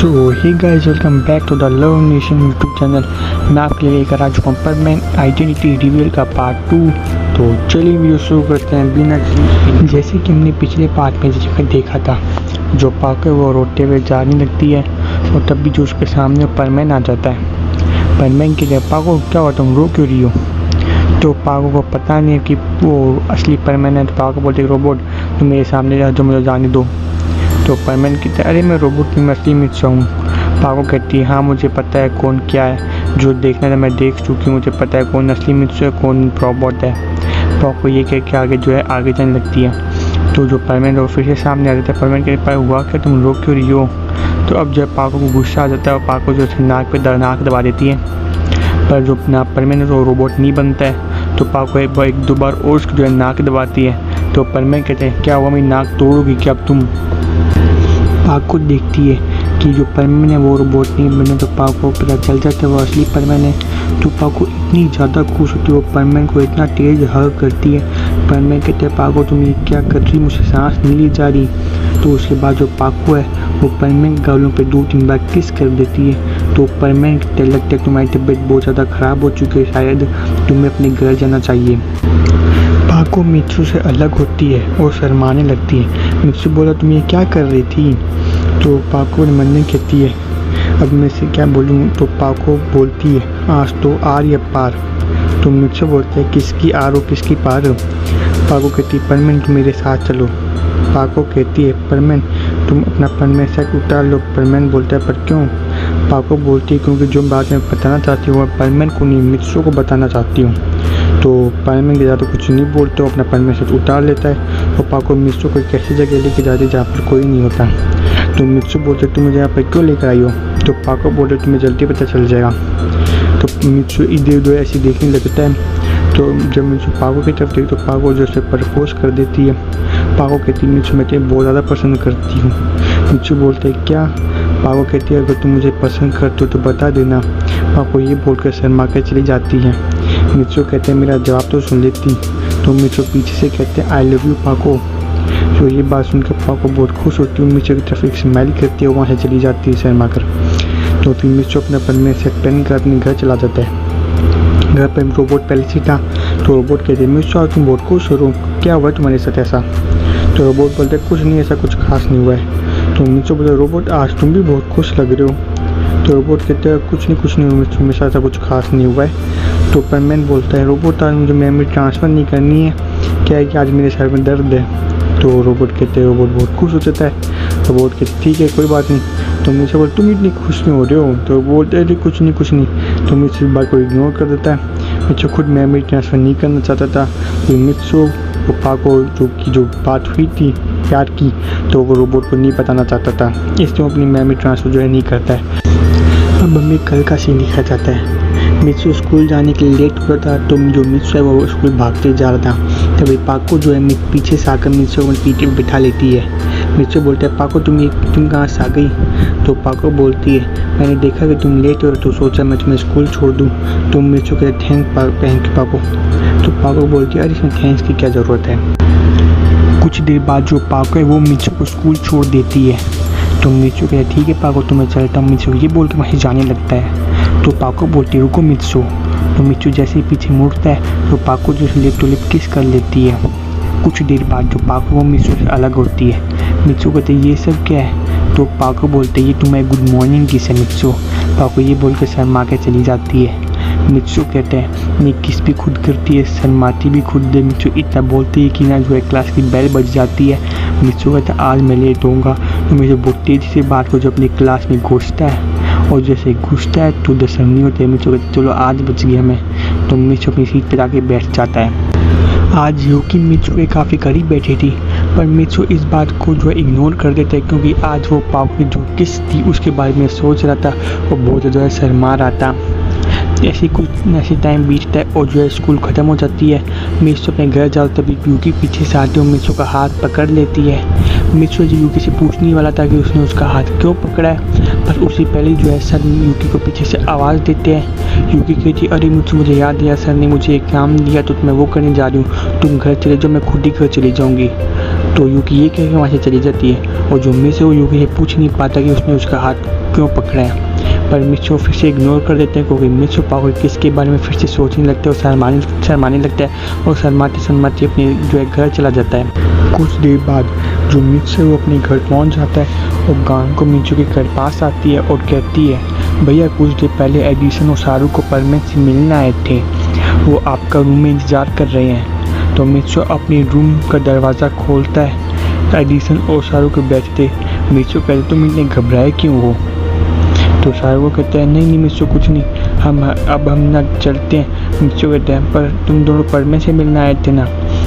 So hey guys, welcome back to the Love Nation YouTube channel. मैं आपके लिए लेकर आ चुका हूँ परमानेंट आइडेंटिटी रिवील का पार्ट 2। तो चलिए वीडियो शुरू करते हैं बिना किसी। जैसे कि हमने पिछले पार्ट में जगह देखा था, जो पाको वो रोते हुए जाने लगती है और तब भी जो उसके सामने परमैन आ जाता है। परमैन के लिए पाको क्या हुआ, तुम रो क्यों रही हो? तो पाको को पता नहीं है कि वो असली परमैन है। तो पाको बोलते रोबोट तुम मेरे सामने जा, जो मुझे जाने दो। तो परमैन कहते हैं अरे मैं रोबोट की असली मित्र हूँ। पाको कहती है हाँ मुझे पता है कौन क्या है, जो देखना था मैं देख चुकी हूँ, मुझे पता है कौन असली मित्र है कौन रोबोट है। पाको ये कह के आगे जो है आगे जाने लगती है। तो जो परमैन वो फिर से सामने आ जाता है। परमैन कहते हैं हुआ क्या, तुम रो क्यों रही हो? तो अब जब पाको को गुस्सा आ जाता है और पाको जो नाक पे नाक दबा देती है, पर जो परमैन है वो रोबोट नहीं बनता है। तो पाको एक दो बार और उसकी जो है नाक दबाती है। तो परमैन कहते हैं क्या हुआ, मेरी नाक तोड़ोगी क्या अब तुम? पाको देखती है कि जो परमैन है वो रोबोट नहीं बने। तो पाको पता चल जाता है वो असली परमैन है। तो पाको इतनी ज़्यादा खुश होती है, वो परमैन को इतना तेज हग करती है। परमैन कहते हैं पाको तुम ये क्या कर रही, मुझसे सांस नहीं ली जा रही। तो उसके बाद जो पाको है वो परमैन के गालों पे 2-3 बार किस कर देती है। तो परमैन कहते लगता है तुम्हारी तबीयत बहुत ज़्यादा ख़राब हो चुकी है, शायद तुम्हें अपने घर जाना चाहिए। पाको मित्सु से अलग होती है और शर्माने लगती है। मित्सु बोला तुम ये क्या कर रही थी? तो पाको मन में कहती है अब मैं से क्या बोलूँ। तो पाको बोलती है आज तो आर या पार। तो मित्सु बोलते हैं किसकी आर और किसकी पार? पाको कहती है परमैन तुम मेरे साथ चलो। पाको कहती है परमैन तुम अपना परमैन सेट उतार लो। परमैन बोलता है पर क्यों? पाको बोलती है क्योंकि जो बात मैं बताना चाहती हूँ वह परमैन को नहीं मित्सु को बताना चाहती हूँ। तो परमैन के ज़्यादा कुछ नहीं बोलते, अपना परमैन सेट उतार लेता है और पाको मित्सु को एक ऐसी जगह लेके जाती है जहाँ पर कोई नहीं होता। तो मित्सु बोलते तुम मुझे यहाँ पर क्यों लेकर आई हो? तो पाको बोलते तुम्हें जल्दी पता चल जाएगा। तो मित्सु इधर उधर ऐसे देखने लगता है। तो जब मित्सु पाको की तरफ देखी तो पाको जो से प्रपोज कर देती है। पाको कहती है मित्सु मैं तुम्हें बहुत ज़्यादा पसंद करती हूँ। मित्सु बोलते है क्या? पाको कहती है अगर तुम मुझे पसंद करते हो तो बता देना। पाको ये बोलकर शर्मा के चली जाती है। मित्सु कहते हैं मेरा जवाब तो सुन लेती। तो मित्सु पीछे से कहते हैं आई लव यू पाको। तो ये बात सुनकर पाको बहुत खुश होती है, मित्सु की तरफ एक स्माइल करती है और वहाँ से चली जाती है शर्मा कर। तो फिर मित्सु अपने परमैन सेट पहन कर अपने घर चला जाता है। घर पर रोबोट पहले से था। तो रोबोट कहते हैं मित्सु आज तुम बहुत खुश हो, क्या हुआ तुम्हारे साथ ऐसा? तो रोबोट बोलते कुछ नहीं, ऐसा कुछ खास नहीं हुआ है। तो मित्सु बोलते रोबोट आज तुम भी बहुत खुश लग रहे हो। तो रोबोट कहते हैं कुछ नहीं हुआ मित्सु, मेरे साथ ऐसा कुछ खास नहीं हुआ है। तो परमैन बोलता है रोबोट आज मुझे मेमोरी ट्रांसफ़र नहीं करनी है, क्या है कि आज मेरे सर में दर्द है। तो रोबोट कहते हैं रोबोट बहुत खुश हो जाता है। रोबोट कहते ठीक है कोई बात नहीं। तो मित्सु बोलते तुम इतनी खुश क्यों हो रहे हो? तो बोलते हैं कुछ नहीं। तो मित्सु इस बात को इग्नोर कर देता है। मित्सु खुद मेमोरी ट्रांसफ़र नहीं करना चाहता था। तो मित्सु पाको जो बात हुई थी प्यार की, तो वो रोबोट को नहीं बताना चाहता था, इसलिए वो अपनी मेमोरी ट्रांसफ़र जो है नहीं करता है। अब हमें कल का सीन दिखाया जाता है। मित्सु स्कूल जाने के लिए लेट हुआ था। तो जो मित्सु है वो स्कूल भागते जा रहा था। तभी पाको जो है पीछे से आकर मित्सु को पीछे बिठा लेती है। मित्सु बोलते हैं पाको तुम कहाँ से आ गई? तो पाको बोलती है मैंने देखा कि तुम लेट हो तो सोचा मैं तुम्हें स्कूल छोड़ दूँ। तो मित्सु कहते थैंक पाको। तो पाको बोलती है अरे इसमें थैंक्स की क्या ज़रूरत है। कुछ देर बाद जो पाको है वो मित्सु को स्कूल छोड़ देती है। तो मित्सु कहते ठीक है पाको तो मैं चलता हूँ। मित्सु ये बोल के वहीं जाने लगता है। तो पाको बोलती रुको मित्सु। तो मित्सु जैसे ही पीछे मुड़ता है तो पाको जो लिप टू लिप किस कर लेती है। कुछ देर बाद जो पाको वो मित्सु से अलग होती है। मित्सु कहते ये सब क्या है? तो पाको बोलते ये तुम्हें गुड मॉर्निंग किस है मित्सु। पाको ये बोल के शर्मा के चली जाती है। मित्सु कहते हैं मैं किस भी खुद करती है, शर्माती भी खुद है। मित्सु इतना बोलती है कि ना जो है क्लास की बेल बज जाती है। मित्सु कहता है आज मैं लेट होऊंगा। तो मुझे बहुत तेज़ी से बात को जो अपनी क्लास में घुसता है और जैसे घुसता है तो दर्शन नहीं होते। मित्सु कहते चलो आज बच गया मैं। तो मित्सु अपनी सीट पर आके बैठ जाता है। आज यूकी मित्सु के काफ़ी करीब बैठी थी, पर मित्सु इस बात को जो है इग्नोर कर देता है क्योंकि आज वो पाको की जो किस थी उसके बारे में सोच रहा था और बहुत जो है शर्मा रहा था। ऐसी टाइम बीतता है और जो है स्कूल ख़त्म हो जाती है। मित्सु अपने घर जाता तभी यूकी पीछे से आते हुए मित्सु का हाथ पकड़ लेती है। मित्सु यूकी से पूछने वाला था कि उसने उसका हाथ क्यों पकड़ा है, पर उससे पहले जो है सर यूकी को पीछे से आवाज़ देते हैं। यूकी कहती अरे मुझे याद दिया सर ने मुझे एक काम दिया तो मैं वो करने जा रही हूँ, तुम घर चले जाओ मैं खुद ही घर चली जाऊँगी। तो यूकी ये कह के वहाँ से चली जाती है और जो मित्सु यूकी से पूछ नहीं पाता कि उसने उसका हाथ क्यों पकड़ा है। पर मित्सु फिर से इग्नोर कर देते हैं क्योंकि मित्सु पाको किसके बारे में फिर से सोचने लगता है और शर्माने लगता है और शर्माते अपने जो है घर चला जाता है। कुछ देर बाद जो मित्सु अपने घर पहुंच जाता है और गान को मित्सु के घर पास आती है और कहती है भैया कुछ देर पहले एडिसन और शाहरुख को परमेंट से मिलने आए थे, वो आपका रूम में इंतज़ार कर रहे हैं। तो मित्सु अपने रूम का दरवाज़ा खोलता है। एडिसन और शाहरुख बैठते। मित्सु कहते तुम इतने घबराए क्यों हो? तो शाहरुख कहता है नहीं मित्सु कुछ नहीं, अब हम ना चलते हैं। मित्सु कहते हैं पर तुम दोनों परमेंट से मिलने आए थे ना।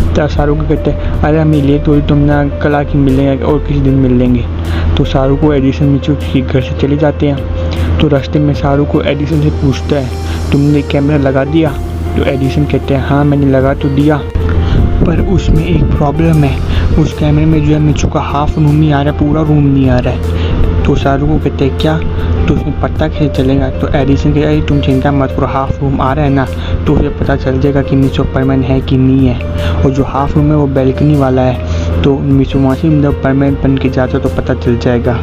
तो शाहरुख कहते हैं अरे हम लेट हो तुम ना कल आके मिलेंगे और किसी दिन मिल लेंगे। तो शाहरुख को एडिसन मित्सु के घर से चले जाते हैं। तो रास्ते में शाहरुख को एडिसन से पूछता है तुमने कैमरा लगा दिया? तो एडिसन कहते हैं हाँ मैंने लगा तो दिया, पर उसमें एक प्रॉब्लम है, उस कैमरे में जो है मित्सु का हाफ रूम ही आ रहा है, पूरा रूम नहीं आ रहा है। तो शाहरुख को कहते हैं क्या? तो उसमें पता कैसे चलेगा? तो एडिसन कहता है तुम चिंता मत करो, हाफ रूम आ रहा है ना तो उसे पता चल जाएगा कि मित्सु परमेंट है कि नहीं है। और जो हाफ रूम है वो बैल्कनी वाला है, तो मित्सु वहाँ से जब परमेंट बन के जाता तो पता चल जाएगा।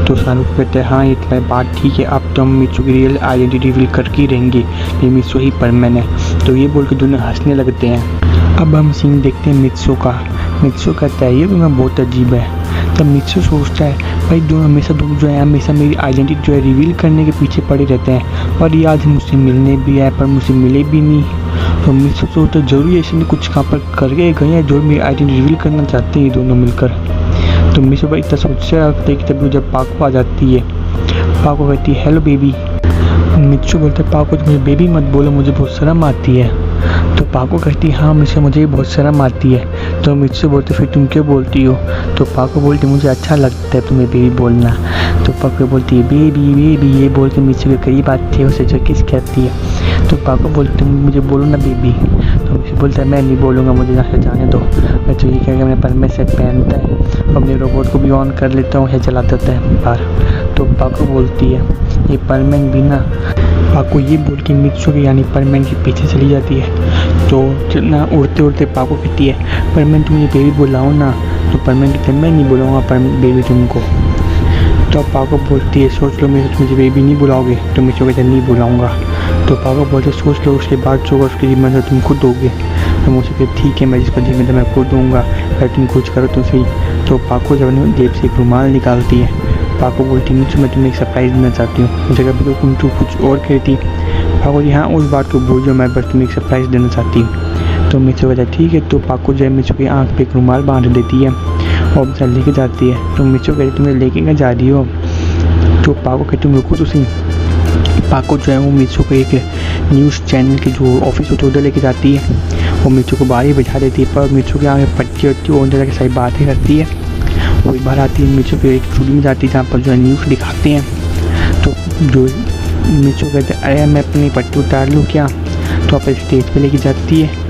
तो शाहरुख कहते हैं हाँ ये तुम्हारी बात ठीक है, अब तो हम मित्सु की रियल आइडेंटिटी रिवील करके ही रहेंगे, ये मित्सु ही परमेंट है। तो ये बोल के दोनों हंसने लगते हैं। अब हम सीन देखते हैं मित्सु का। मित्सु कहता है ये दोनों बहुत अजीब है। तब मित्सु सोचता है भाई दोनों हमेशा मेरी आइडेंटिटी जो है रिवील करने के पीछे पड़े रहते हैं और ये आज मुझसे मिलने भी आए पर मुझसे मिले भी नहीं। तो मित्सु सोचता है जरूर ऐसे कुछ कहाँ पर करके गए हैं जो मेरी आइडेंटिटी रिवील करना चाहते हैं ये दोनों मिलकर। तो मित्सु भाई इतना सोचता है कि तभी जब पाको आ जाती है। पाको कहती है हेलो बेबी। मित्सु बोलता है पाको मुझे बेबी मत बोलो, मुझे बहुत शर्म आती है। तो पाको कहती है हाँ मुझे भी बहुत शर्म आती है। तो मित्सु बोलते फिर तुम क्यों बोलती हो? तो पाको बोलती मुझे अच्छा लगता है तुम्हें बेबी बोलना। तो पाको बोलती है बेबी बेबी, ये बोल के मित्सु के करीब आती है, उसे जो किस कहती है। तो पाको बोलते तुम मुझे बोलो ना बेबी। तो मित्सु बोलता है मैं नहीं बोलूँगा, मुझे यहाँ से जाने दो। मैं तो ये कह के मैंने परमेंट सेट पहनता है, अपने रोबोट को भी ऑन कर लेता हूँ, यह चला देता है बाहर। तो पाको बोलती है ये परमेंट भी ना। पाको ये बोल के मित्सु के यानी परमेंट के पीछे चली जाती है। तो ना उड़ते उड़ते पाको कहती है परमेंट तुम मुझे बेबी बुलाओ ना। तो परमेंट कहते हैं मैं नहीं बुलाऊंगा परमेंट बेबी तुमको। तो पाको बोलती है सोच लो मुझे बेबी नहीं बुलाओगे? तो मित्सु कहते नहीं बुलाऊंगा। तो पाको बोलते सोच लो उसके बाद जो होगा उसकी जिम्मेदारी तुम खुद दोगे। तो मुझसे कहते ठीक है मैं जिसका जिम्मेदारी मैं खुद दूँगा, अगर तुम कुछ करो तो सही। तो पाको जब जेब से एक रुमाल निकालती है। पाको बोलती मित्सु मैं तुम्हें एक सरप्राइज़ देना चाहती हूँ। मुझे कभी तो तुम कुछ और कहती। पाको जी हाँ उस बात को भूल जाओ, मैं बस तुम्हें एक सरप्राइज़ देना चाहती हूँ। तो मित्सु कहता है ठीक है। तो पाको जो है मित्सु की आँख पे एक रुमाल बांध देती है और उसे लेके जाती है। तो मित्सु कहती तुम्हें लेके क्या जा रही हो? तो पाको कहती तुम रुको तो सही। पाको जो है वो मित्सु को एक न्यूज़ चैनल के जो ऑफिस होता है उधर लेके जाती है और मित्सु को बाहर ही बैठा देती है। पर मित्सु के आगे पट्टी वट्टी और उधर सारी बातें करती है। वो बाहर आती है, मित्सु के एक स्टूडियो में जाती है जहाँ पर जो है न्यूज़ दिखाते हैं। तो जो मित्सु कहते हैं अरे मैं अपनी पट्टी उतार लूँ क्या? तो आप स्टेज पे लेके जाती है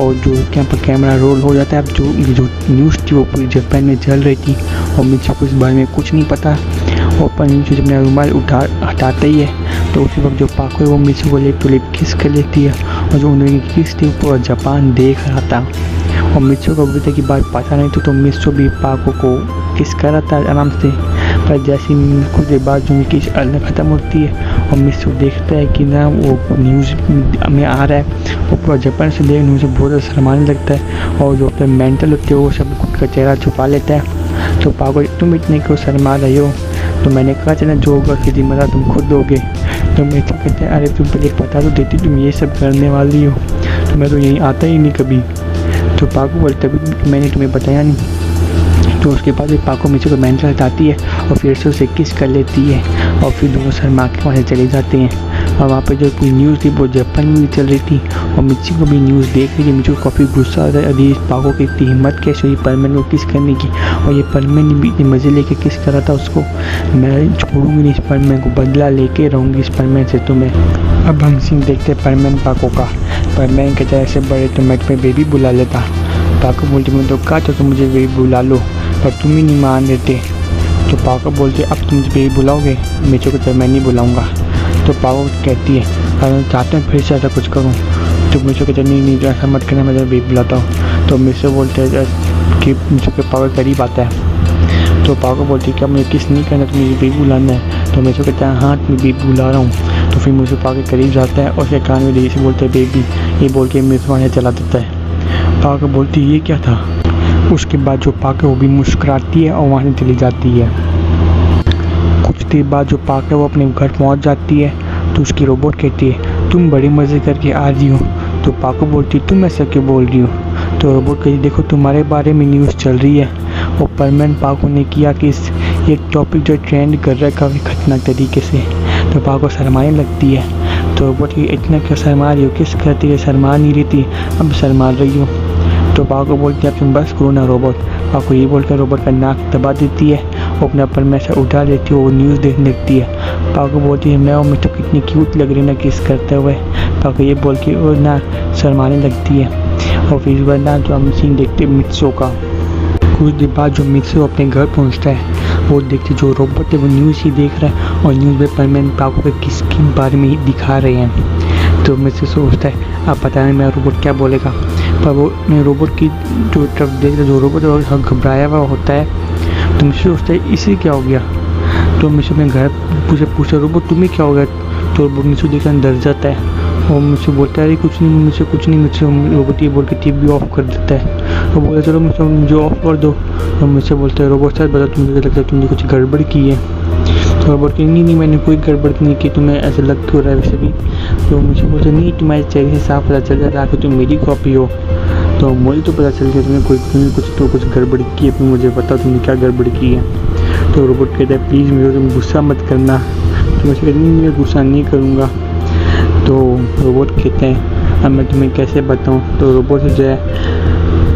और जो यहाँ पर कैमरा रोल हो जाता है। अब जो न्यूज़ थी वो पूरी जापान में चल रही थी और मित्सु को इस बारे में कुछ नहीं पता। और पर मित्सु जब अपना रुमाल हटाता ही है तो उसी वक्त जो पाको है वो मित्सु को लिप टू लिप किस कर लेती है और जो उन्होंने किस थी पूरा जापान देख रहा था। और मित्सु को अभी तक की बात पता नहीं तो मित्सु भी पाको को किस कर रहा था आराम से। पर जैसे कुछ देर बाद जो उनकी अलग ख़त्म होती है और मित्सु देखता है कि ना वो न्यूज़ में आ रहा है, वो पूरा जापान से देख मुझे बहुत ज़्यादा शर्माने लगता है और जो अपने मेंटल होते हैं वो सब खुद का चेहरा छुपा लेता है। तो पाको तुम इतने क्यों शर्मा रहे हो? तो मैंने कहा चला जो होगा उसकी जिम्मेदार तुम खुद दोगे। तो मित्सु कहते हैं अरे तुम पहले पता तो देती तुम ये सब करने वाली हो, तो मैं तो यहीं आता ही नहीं कभी। तो पाको बोलते तभी मैंने तुम्हें बताया नहीं। तो उसके बाद पाको मित्सु को मेंटल हटाती है और फिर से उसे किस कर लेती है और फिर दोनों शर्मा के वहाँ से चले जाते हैं। और वहाँ पर जो पूरी न्यूज़ थी वो जापान में भी चल रही थी और मित्सु को भी न्यूज़ देख रही थी। मित्सु को काफ़ी गुस्सा आता है अरे पाको की इतनी हिम्मत कैसे हुई परमेंट को किस करने की, और ये परमेंट ने भी इतने मज़े लेके किस करा था उसको। मैं छोड़ूंगी नहीं इस परमेंट को, बदला लेके रहूँगी इस परमेंट से तुम्हें। अब हम सीन देखते हैं परमेंट पाको का। परमेंट कहता है ऐसे बड़े तो मैं तुम्हें बेबी बुला लेता। पाको बोलती मैं तो कहा तो तुम मुझे बेबी बुला लो पर तुम ही नहीं मान देते। तो पाको बोलते अब तुम मुझे बेबी बुलाओगे? मित्सु को मैं नहीं बुलाऊँगा। तो पाको कहती है अगर चाहते हैं फिर से ऐसा कुछ करूँ? तो मित्सु कहते नहीं ऐसा मत करना, मैं बेबी बुलाता हूँ। तो मित्सु बोलते हैं के मुझे पावर करीब आता है। तो पापा को बोलती है क्या मुझे किस नहीं करना, तो मुझे बेबी बुलाना है। तो मिसो कहता है हाँ मैं बेबी बुला रहा हूँ। तो फिर मिसो पापा के करीब जाता है और उसके कान में जैसे बोलते हैं बेबी, ये बोल के मिसो वहाँ चला देता है। पापा को बोलती है ये क्या था। उसके बाद जो पापा वो भी मुस्कुराती है और वहाँ से चली जाती है। कुछ देर बाद जो पापा वो अपने घर पहुँच जाती है तो उसकी रोबोट कहती है तुम बड़े मज़े करके आ रही हो। तो पापा बोलती है तुम ऐसा क्यों बोल रही हो। तो रोबोट कहती देखो तुम्हारे बारे में न्यूज़ चल रही है और परमानेंट पाको ने किया कि ये टॉपिक जो ट्रेंड कर रहा है काफ़ी खतरनाक तरीके से। तो पाको शर्माने लगती है। तो रोबोट की इतना क्यों शर्मा रही हो, किस कहती है शर्मा नहीं रही थी अब शर्मा रही हो। तो पाको बोलती है अब तुम बस करो ना रोबोट। पाको ये बोलकर रोबोट का नाक दबा देती है और अपना पर में से उठा लेती है। वो न्यूज़ देखने लगती है। पाको बोलती है मैं और मैं तो कितनी क्यूट लग रही ना किस करते हुए। पाको ये बोल के वो ना शर्माने लगती है। और फिर इस बार ना जो हम सीन देखते मित्सो का। कुछ देर बाद जो मित्सो अपने घर पहुंचता है वो देखते जो रोबोट है वो न्यूज़ ही देख रहा है और न्यूज़ में परमानेंट पाको के किसके बारे में ही दिखा रहे हैं। तो मित्सो सोचता है अब पता नहीं मेरा रोबोट क्या बोलेगा। पर वो मैं रोबोट की जो तरफ देख रहा जो रोबोट घबराया हुआ होता है। तो मित्सो सोचता है इसे क्या हो गया। तो मित्सो अपने घर पूछा रोबोट तुम्हें क्या हो गया। तो मित्सो देखकर डर जाता है और मुझसे बोलता है अरे कुछ नहीं मुझसे रोबोट ये बोल के टीवी ऑफ कर देता है। वो बोला चलो मुझे ऑफ कर दो। और मुझसे बोलता है रोबोट सर बता मुझे लगता है तुमने कुछ गड़बड़ की है। तो रोबोट की नहीं मैंने कोई गड़बड़ नहीं की, तुम्हें ऐसा लग क्यों रहा है वैसे भी। तो मुझे बोलता नहीं तुम्हारे चेहरे से साफ पता चल जाता है कि तुम मेरी कॉपी हो। तो मुझे तो पता चल गया तुमने कुछ गड़बड़ की है, मुझे बताओ तुमने क्या गड़बड़ की है। तो रोबोट कहता है प्लीज़ मुझे तुम गुस्सा मत करना। तो मुझे कहती नहीं मैं गुस्सा नहीं करूँगा। तो रोबोट कहते हैं अब मैं तुम्हें कैसे बताऊं। तो रोबोट से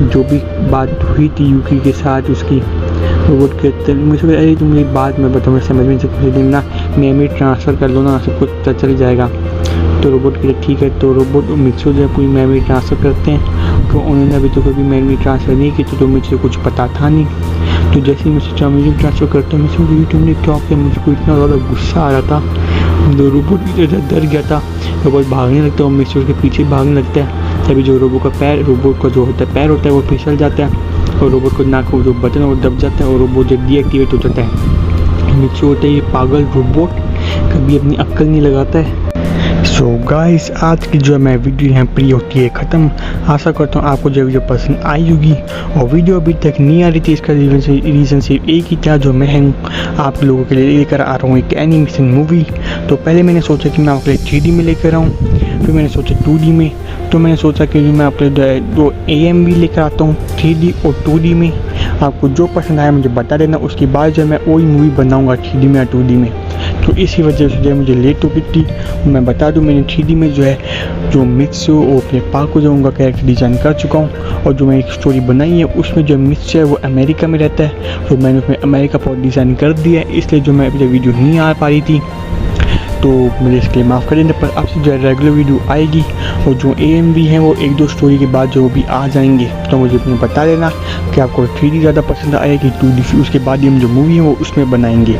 जो भी बात हुई थी यूकी के साथ उसकी रोबोट कहते हैं मुझे अरे तुम मेरी बात मैं बताऊँ समझ में से ना मेमोरी ट्रांसफ़र कर लो ना सब कुछ पता चल जाएगा। तो रोबोट कहते ठीक है। तो रोबोट मित्सो जो है पूरी मेमोरी ट्रांसफ़र करते हैं। तो उन्होंने अभी तो कभी मेमोरी ट्रांसफ़र नहीं की तो मित्सो कुछ पता था नहीं। तो जैसे ही मिस्टर मेमोरी ट्रांसफ़र करते हैं मित्सो तुमने क्या किया, मुझको इतना ज़्यादा गुस्सा आ रहा था। तो रोबोट डर गया था। रोबोट भागने लगता है और मिस्टर के पीछे भागने लगता है। तभी जो रोबोट का जो होता है पैर होता है वो फिसल जाता है और रोबोट को नाक जो बटन है वो दब जाता है और रोबोट जो डीएक्टिवेट हो जाता है। मित्सो होता है ये पागल रोबोट कभी अपनी अक्ल नहीं लगाता है। सो गाइस आज की जो मैं वीडियो यहाँ पर होती है ख़त्म। आशा करता हूँ आपको जो वीडियो पसंद आई होगी और वीडियो अभी तक नहीं आ रही थी इसका रीज़न सिर्फ एक ही था जो मैं आप लोगों के लिए लेकर आ रहा हूँ एक एनिमेशन मूवी। तो पहले मैंने सोचा कि मैं आपके लिए 3D में लेकर आऊँ, फिर मैंने सोचा 2D में। तो मैंने सोचा कि मैं आपके लिए दो AMV लेकर आता हूँ 3D और 2D में। आपको जो पसंद आया मुझे बता देना, उसके बाद जो मैं वही मूवी बनाऊँगा 3D में या 2D में। तो इसी वजह से जो है मुझे लेट हो गई थी। मैं बता दूं मैंने 3D में जो है जो मित्सो और अपने पाको जो उनका कैरेक्टर डिज़ाइन कर चुका हूं और जो मैं एक स्टोरी बनाई है उसमें जो मित्सो है वो अमेरिका में रहता है। तो मैंने उसमें अमेरिका पर डिज़ाइन कर दिया है इसलिए जो मैं अभी वीडियो नहीं आ पा रही थी तो मुझे इसके लिए माफ़ कर देना। पर आपसे जो है रेगुलर वीडियो आएगी और जो AMV हैं वो 1-2 स्टोरी के बाद जो भी आ जाएंगे। तो मुझे अपने बता देना कि आपको 3D ज़्यादा पसंद आएगी 2D, उसके बाद ही हम जो मूवी है वो उसमें बनाएंगे।